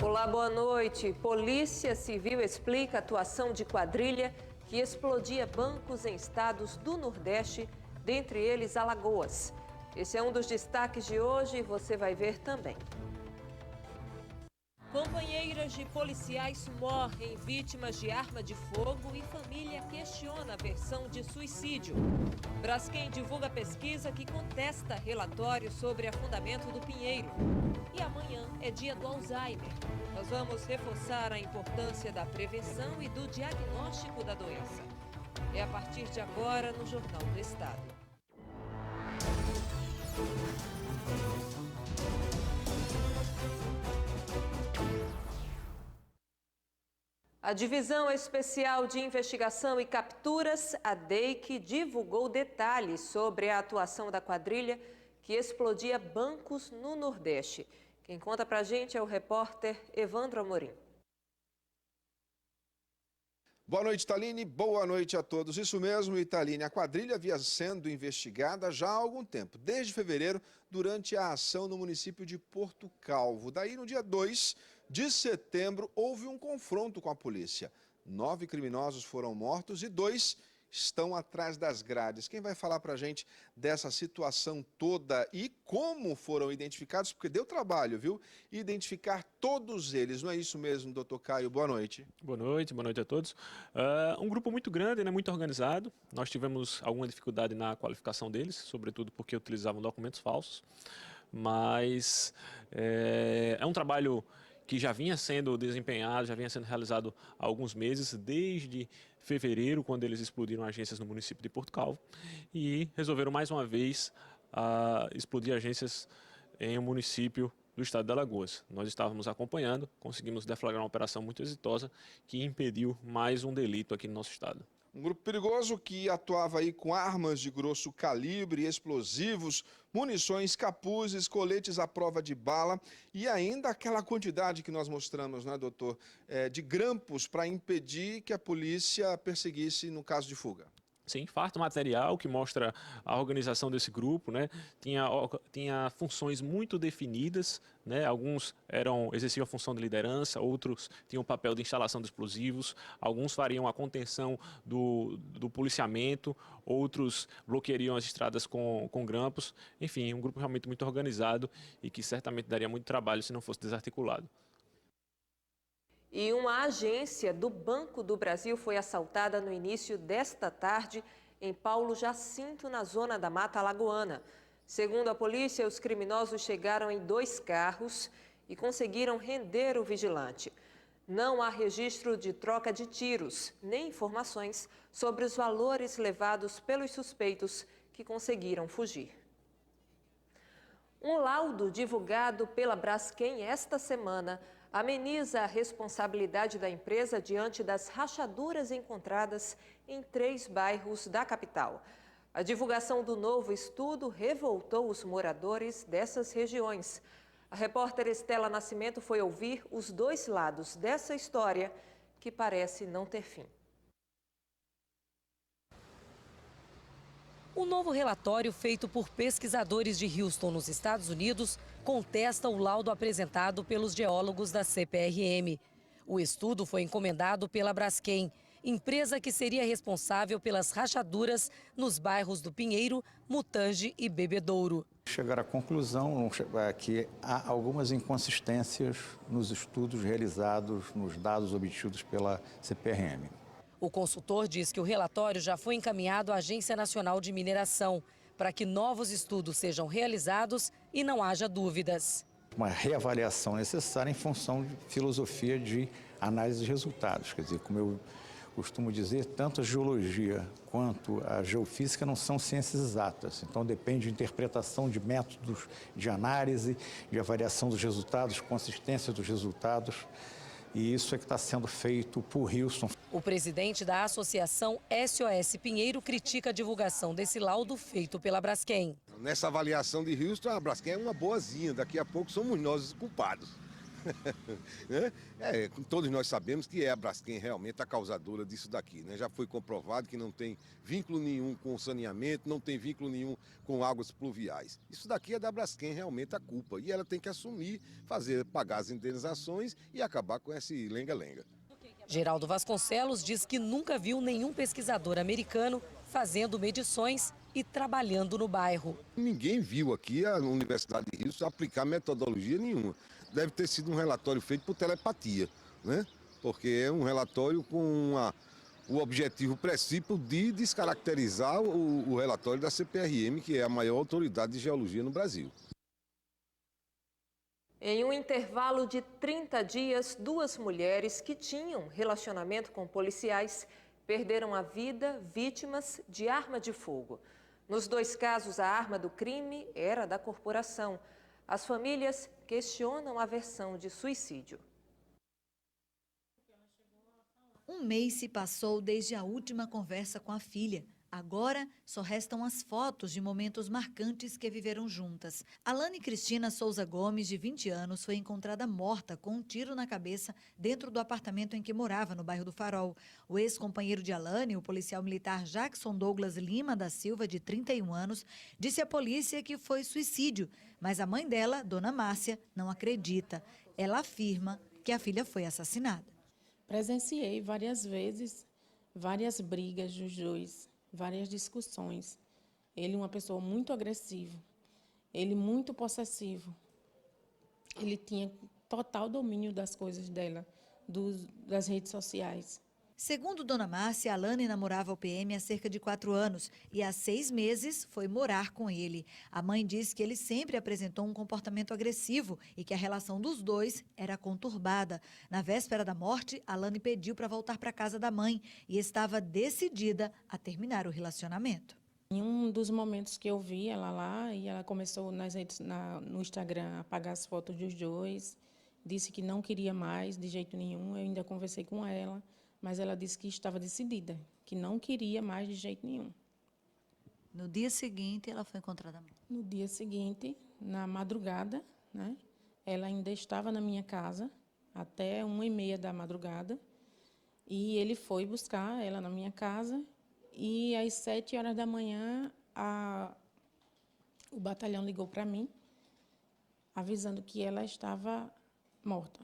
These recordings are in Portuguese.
Olá, boa noite. Polícia Civil explica a atuação de quadrilha que explodia bancos em estados do Nordeste, dentre eles Alagoas. Esse é um dos destaques de hoje e você vai ver também. Companheiras de policiais morrem vítimas de arma de fogo e família questiona a versão de suicídio. Braskem divulga pesquisa que contesta relatório sobre afundamento do Pinheiro. E amanhã é dia do Alzheimer. Nós vamos reforçar a importância da prevenção e do diagnóstico da doença. É a partir de agora no Jornal do Estado. A Divisão Especial de Investigação e Capturas, a DEIC, divulgou detalhes sobre a atuação da quadrilha que explodia bancos no Nordeste. Quem conta pra gente é o repórter Evandro Amorim. Boa noite, Italine. Boa noite a todos. Isso mesmo, Italine. A quadrilha havia sendo investigada já há algum tempo, desde fevereiro, durante a ação no município de Porto Calvo. Daí, no dia 2 de setembro, houve um confronto com a polícia. 9 criminosos foram mortos e 2 estão atrás das grades. Quem vai falar para a gente dessa situação toda e como foram identificados? Porque deu trabalho, viu? Identificar todos eles. Não é isso mesmo, doutor Caio? Boa noite. Boa noite a todos. Um grupo muito grande, né, muito organizado. Nós tivemos alguma dificuldade na qualificação deles, sobretudo porque utilizavam documentos falsos. Mas é um trabalho que já vinha sendo desempenhado, já vinha sendo realizado há alguns meses, desde fevereiro, quando eles explodiram agências no município de Porto Calvo, e resolveram mais uma vez explodir agências em um município do estado de Alagoas. Nós estávamos acompanhando, conseguimos deflagrar uma operação muito exitosa que impediu mais um delito aqui no nosso estado. Um grupo perigoso que atuava aí com armas de grosso calibre, explosivos, munições, capuzes, coletes à prova de bala e ainda aquela quantidade que nós mostramos, né, doutor, de grampos para impedir que a polícia perseguisse no caso de fuga. Sim, farto material que mostra a organização desse grupo, né? Tinha funções muito definidas, né? Alguns exerciam a função de liderança, outros tinham o papel de instalação de explosivos, alguns fariam a contenção do policiamento, outros bloqueariam as estradas com grampos. Enfim, um grupo realmente muito organizado e que certamente daria muito trabalho se não fosse desarticulado. E uma agência do Banco do Brasil foi assaltada no início desta tarde em Paulo Jacinto, na zona da Mata Alagoana. Segundo a polícia, os criminosos chegaram em 2 carros e conseguiram render o vigilante. Não há registro de troca de tiros, nem informações sobre os valores levados pelos suspeitos que conseguiram fugir. Um laudo divulgado pela Braskem esta semana ameniza a responsabilidade da empresa diante das rachaduras encontradas em 3 bairros da capital. A divulgação do novo estudo revoltou os moradores dessas regiões. A repórter Estela Nascimento foi ouvir os 2 lados dessa história que parece não ter fim. O novo relatório feito por pesquisadores de Houston, nos Estados Unidos, contesta o laudo apresentado pelos geólogos da CPRM. O estudo foi encomendado pela Braskem, empresa que seria responsável pelas rachaduras nos bairros do Pinheiro, Mutange e Bebedouro. Chegar à conclusão que há algumas inconsistências nos estudos realizados, nos dados obtidos pela CPRM. O consultor diz que o relatório já foi encaminhado à Agência Nacional de Mineração para que novos estudos sejam realizados e não haja dúvidas. Uma reavaliação necessária em função de filosofia de análise de resultados. Quer dizer, como eu costumo dizer, tanto a geologia quanto a geofísica não são ciências exatas. Então depende de interpretação de métodos de análise, de avaliação dos resultados, consistência dos resultados. E isso é que está sendo feito por Houston. O presidente da associação SOS Pinheiro critica a divulgação desse laudo feito pela Braskem. Nessa avaliação de Houston, a Braskem é uma boazinha. Daqui a pouco somos nós os culpados. Né? Todos nós sabemos que é a Braskem realmente a causadora disso daqui, né? Já foi comprovado que não tem vínculo nenhum com saneamento, não tem vínculo nenhum com águas pluviais. Isso daqui é da Braskem realmente a culpa, e ela tem que assumir, pagar as indenizações e acabar com esse lenga-lenga. Geraldo Vasconcelos diz que nunca viu nenhum pesquisador americano fazendo medições e trabalhando no bairro. Ninguém viu aqui a Universidade de Rio aplicar metodologia nenhuma. Deve ter sido um relatório feito por telepatia, né? Porque é um relatório com o objetivo principal de descaracterizar o relatório da CPRM, que é a maior autoridade de geologia no Brasil. Em um intervalo de 30 dias, 2 mulheres que tinham relacionamento com policiais perderam a vida vítimas de arma de fogo. Nos 2 casos, a arma do crime era da corporação. As famílias questionam a versão de suicídio. Um mês se passou desde a última conversa com a filha. Agora, só restam as fotos de momentos marcantes que viveram juntas. Alane Cristina Souza Gomes, de 20 anos, foi encontrada morta com um tiro na cabeça dentro do apartamento em que morava, no bairro do Farol. O ex-companheiro de Alane, o policial militar Jackson Douglas Lima da Silva, de 31 anos, disse à polícia que foi suicídio, mas a mãe dela, Dona Márcia, não acredita. Ela afirma que a filha foi assassinada. Presenciei várias vezes, várias brigas dos dois, várias discussões. Ele uma pessoa muito agressiva, ele muito possessivo. Ele tinha total domínio das coisas dela, das redes sociais. Segundo Dona Márcia, Alane namorava o PM há cerca de 4 anos e há 6 meses foi morar com ele. A mãe diz que ele sempre apresentou um comportamento agressivo e que a relação dos dois era conturbada. Na véspera da morte, Alane pediu para voltar para a casa da mãe e estava decidida a terminar o relacionamento. Em um dos momentos que eu vi ela lá, e ela começou no Instagram a apagar as fotos dos dois, disse que não queria mais de jeito nenhum. Eu ainda conversei com ela, mas ela disse que estava decidida, que não queria mais de jeito nenhum. No dia seguinte, ela foi encontrada morta. No dia seguinte, na madrugada, né, ela ainda estava na minha casa, até 1h30 da madrugada, e ele foi buscar ela na minha casa, e às 7 horas da manhã, o batalhão ligou para mim, avisando que ela estava morta.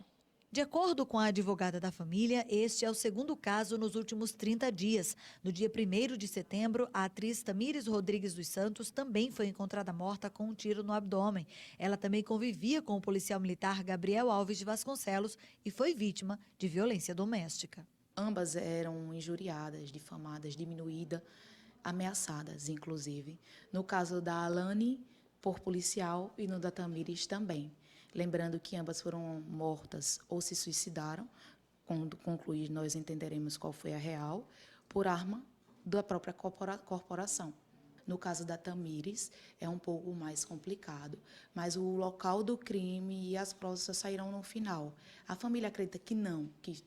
De acordo com a advogada da família, este é o segundo caso nos últimos 30 dias. No dia 1º de setembro, a atriz Tamires Rodrigues dos Santos também foi encontrada morta com um tiro no abdômen. Ela também convivia com o policial militar Gabriel Alves de Vasconcelos e foi vítima de violência doméstica. Ambas eram injuriadas, difamadas, diminuídas, ameaçadas, inclusive. No caso da Alane, por policial, e no da Tamires também. Lembrando que ambas foram mortas ou se suicidaram, quando concluir nós entenderemos qual foi a real, por arma da própria corporação. No caso da Tamires, é um pouco mais complicado, mas o local do crime e as provas só saíram no final. A família acredita que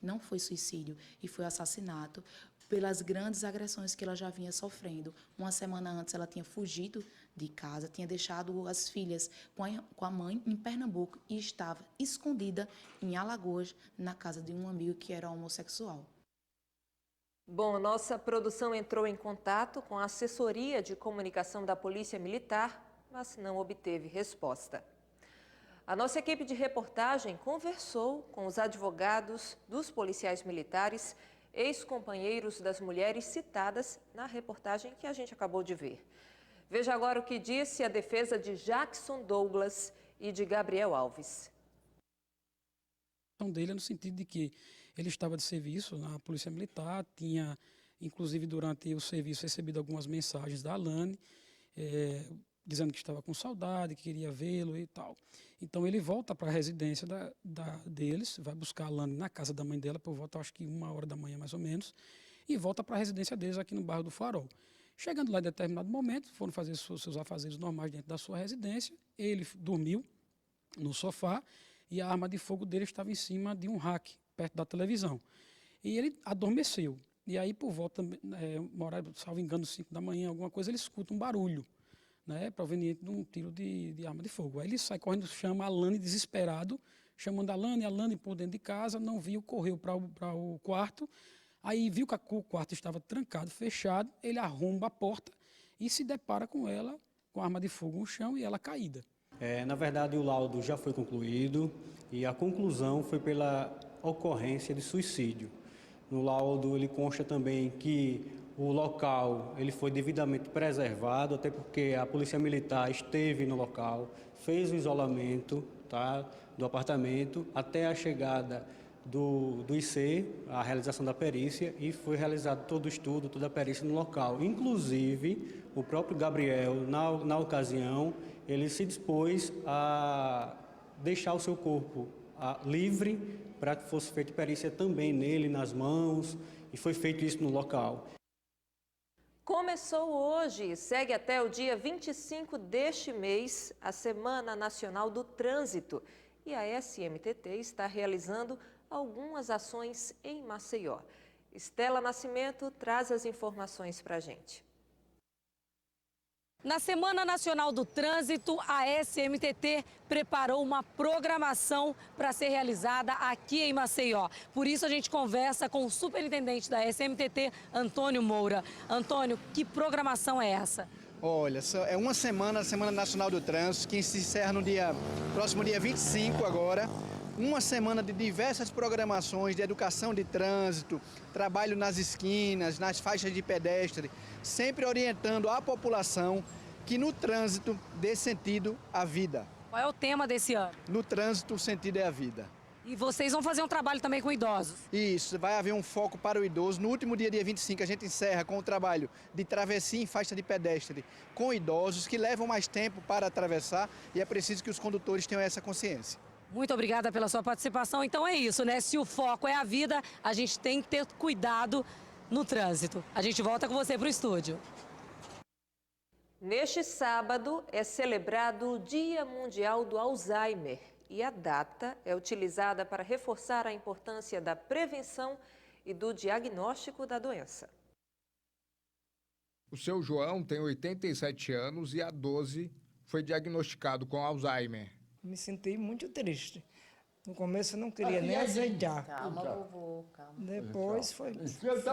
não foi suicídio e foi assassinato, pelas grandes agressões que ela já vinha sofrendo. Uma semana antes ela tinha fugido de casa, tinha deixado as filhas com a mãe em Pernambuco e estava escondida em Alagoas, na casa de um amigo que era homossexual. Bom, nossa produção entrou em contato com a assessoria de comunicação da Polícia Militar, mas não obteve resposta. A nossa equipe de reportagem conversou com os advogados dos policiais militares, ex-companheiros das mulheres citadas na reportagem que a gente acabou de ver. Veja agora o que disse a defesa de Jackson Douglas e de Gabriel Alves. A dele é no sentido de que ele estava de serviço na Polícia Militar, tinha, inclusive, durante o serviço, recebido algumas mensagens da Alane, dizendo que estava com saudade, que queria vê-lo e tal. Então, ele volta para a residência deles, vai buscar a Alane na casa da mãe dela, por volta, acho que 1h da manhã, mais ou menos, e volta para a residência deles aqui no bairro do Farol. Chegando lá em determinado momento, foram fazer seus afazeres normais dentro da sua residência, ele dormiu no sofá e a arma de fogo dele estava em cima de um rack, perto da televisão. E ele adormeceu. E aí, por volta, uma hora, salvo engano, 5 da manhã, alguma coisa, ele escuta um barulho, né, proveniente de um tiro de arma de fogo. Aí ele sai correndo, chama a Alane desesperado, chamando a Alane por dentro de casa, não viu, correu para o quarto, aí viu que o quarto estava trancado, fechado, ele arromba a porta e se depara com ela, com arma de fogo no chão e ela caída. Na verdade, o laudo já foi concluído e a conclusão foi pela ocorrência de suicídio. No laudo, ele consta também que o local ele foi devidamente preservado, até porque a Polícia Militar esteve no local, fez o isolamento, tá, do apartamento até a chegada do IC, a realização da perícia, e foi realizado todo o estudo, toda a perícia no local. Inclusive, o próprio Gabriel, na ocasião, ele se dispôs a deixar o seu corpo livre para que fosse feita perícia também nele, nas mãos, e foi feito isso no local. Começou hoje e segue até o dia 25 deste mês a Semana Nacional do Trânsito. E a SMTT está realizando algumas ações em Maceió. Estela Nascimento traz as informações para a gente. Na Semana Nacional do Trânsito, a SMTT preparou uma programação para ser realizada aqui em Maceió. Por isso a gente conversa com o superintendente da SMTT, Antônio Moura. Antônio, que programação é essa? Olha, é uma semana, a Semana Nacional do Trânsito, que se encerra no próximo dia 25 agora. Uma semana de diversas programações de educação de trânsito, trabalho nas esquinas, nas faixas de pedestre, sempre orientando a população que no trânsito dê sentido à vida. Qual é o tema desse ano? No trânsito, o sentido é a vida. E vocês vão fazer um trabalho também com idosos? Isso, vai haver um foco para o idoso. No último dia 25, a gente encerra com o trabalho de travessia em faixa de pedestre com idosos que levam mais tempo para atravessar e é preciso que os condutores tenham essa consciência. Muito obrigada pela sua participação. Então é isso, né? Se o foco é a vida, a gente tem que ter cuidado no trânsito. A gente volta com você para o estúdio. Neste sábado é celebrado o Dia Mundial do Alzheimer e a data é utilizada para reforçar a importância da prevenção e do diagnóstico da doença. O seu João tem 87 anos e há 12 foi diagnosticado com Alzheimer. Me senti muito triste. No começo eu não queria nem azeitar. Calma, vovô, calma. Depois foi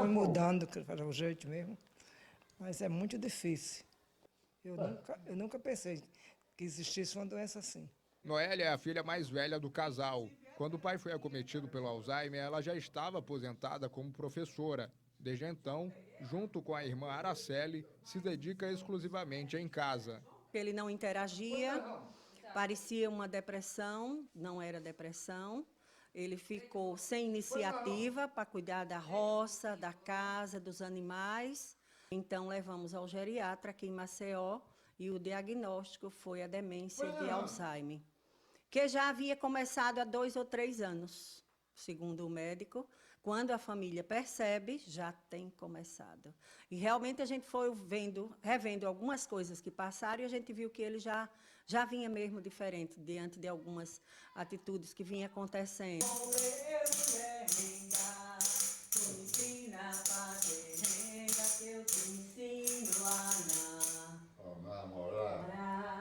mudando para o jeito mesmo. Mas é muito difícil. Eu nunca pensei que existisse uma doença assim. Noélia é a filha mais velha do casal. Quando o pai foi acometido pelo Alzheimer, ela já estava aposentada como professora. Desde então, junto com a irmã Araceli, se dedica exclusivamente em casa. Ele não interagia, parecia uma depressão, não era depressão. Ele ficou sem iniciativa para cuidar da roça, da casa, dos animais. Então, levamos ao geriatra aqui em Maceió e o diagnóstico foi a demência de Alzheimer, que já havia começado há 2 ou 3 anos, segundo o médico. Quando a família percebe, já tem começado. E realmente a gente foi revendo algumas coisas que passaram e a gente viu que ele já vinha mesmo diferente, diante de algumas atitudes que vinham acontecendo.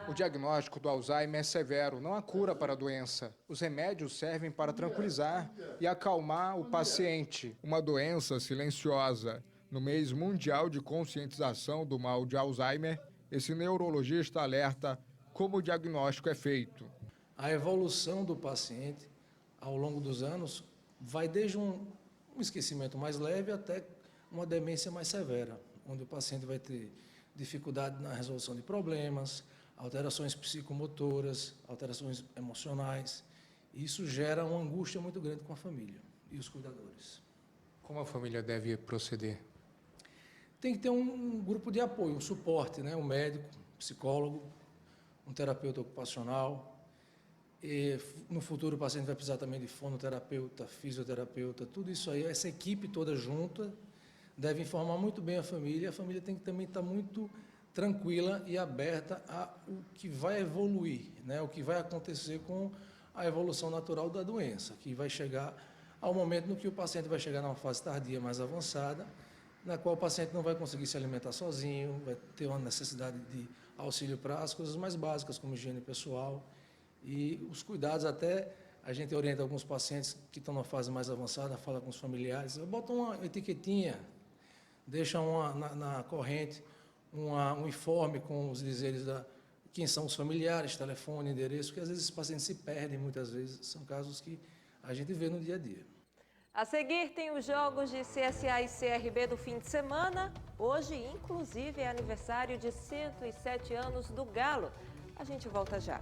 O diagnóstico do Alzheimer é severo, não há cura para a doença. Os remédios servem para tranquilizar e acalmar o paciente. Uma doença silenciosa. No mês mundial de conscientização do mal de Alzheimer, esse neurologista alerta como o diagnóstico é feito. A evolução do paciente, ao longo dos anos, vai desde um esquecimento mais leve até uma demência mais severa, onde o paciente vai ter dificuldade na resolução de problemas, alterações psicomotoras, alterações emocionais. Isso gera uma angústia muito grande com a família e os cuidadores. Como a família deve proceder? Tem que ter um grupo de apoio, um suporte, né? Um médico, um psicólogo, um terapeuta ocupacional. E no futuro o paciente vai precisar também de fonoterapeuta, fisioterapeuta, tudo isso aí, essa equipe toda junta deve informar muito bem a família tem que também estar muito tranquila e aberta ao que vai evoluir, né? O que vai acontecer com a evolução natural da doença, que vai chegar ao momento no que o paciente vai chegar numa fase tardia mais avançada, na qual o paciente não vai conseguir se alimentar sozinho, vai ter uma necessidade de auxílio para as coisas mais básicas, como higiene pessoal e os cuidados até A gente orienta alguns pacientes que estão numa fase mais avançada, fala com os familiares, bota uma etiquetinha, deixa na corrente um informe com os dizeres quem são os familiares, telefone, endereço, porque às vezes esses pacientes se perdem, muitas vezes são casos que a gente vê no dia a dia. A seguir tem os jogos de CSA e CRB do fim de semana. Hoje, inclusive, é aniversário de 107 anos do Galo. A gente volta já.